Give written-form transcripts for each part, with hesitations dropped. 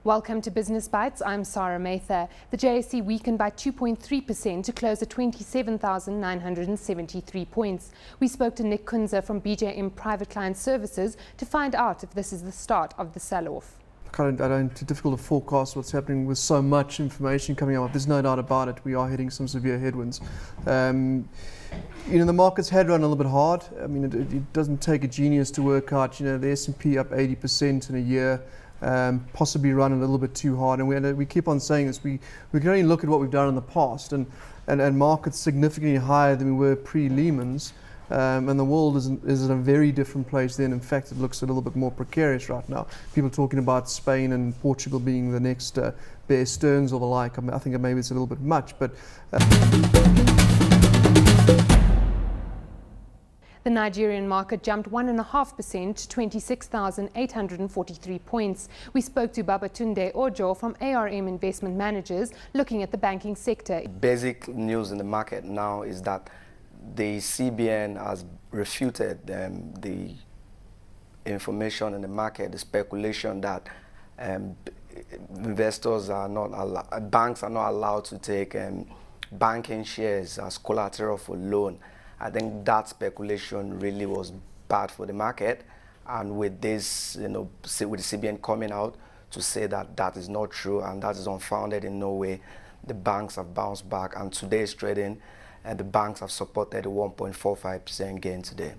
Welcome to Business Bytes. I'm Sarah Mather. The JSE weakened by 2.3% to close at 27,973 points. We spoke to Nick Kunze from BJM Private Client Services to find out if this is the start of the sell-off. It's difficult to forecast what's happening with so much information coming out. There's no doubt about it. We are hitting some severe headwinds. The markets had run a little bit hard. I mean, it doesn't take a genius to work out. The S&P up 80% in a year. Possibly run a little bit too hard, and we keep on saying this. We can only look at what we've done in the past, and markets significantly higher than we were pre-Lehman's, and the world is in a very different place then. In fact, it looks a little bit more precarious right now. People talking about Spain and Portugal being the next Bear Stearns or the like. I think maybe it's a little bit much, but. The Nigerian market jumped 1.5% to 26,843 points. We spoke to Babatunde Ojo from ARM Investment Managers looking at the banking sector. Basic news in the market now is that the CBN has refuted the information in the market, the speculation that investors are not banks are not allowed to take banking shares as collateral for loan. I think that speculation really was bad for the market, and with this, with the CBN coming out to say that that is not true and that is unfounded in no way, the banks have bounced back, and today's trading, and the banks have supported a 1.45% gain today.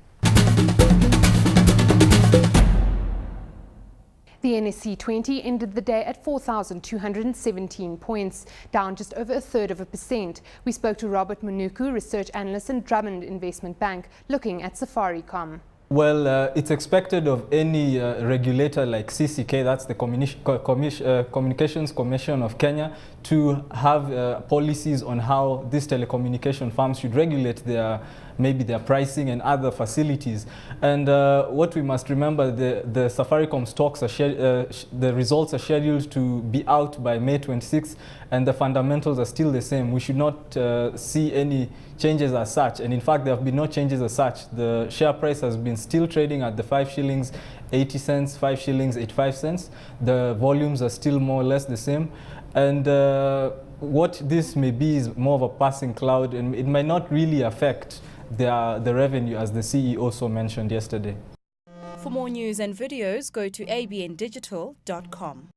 The NSE 20 ended the day at 4,217 points, down just over 1/3%. We spoke to Robert Manuku, research analyst in Drummond Investment Bank, looking at Safaricom. Well, it's expected of any regulator like CCK, that's the Communications Commission of Kenya, to have policies on how these telecommunication firms should regulate maybe their pricing and other facilities. And what we must remember, the Safaricom stocks the results are scheduled to be out by May 26th, and the fundamentals are still the same. We should not see any changes as such, and in fact there have been no changes as such. The share price has been still trading at the 5 shillings 80 cents, 5 shillings 85 cents. The volumes are still more or less the same, and what this may be is more of a passing cloud, and it might not really affect the revenue, as the CEO also mentioned yesterday. For more news and videos, go to abndigital.com.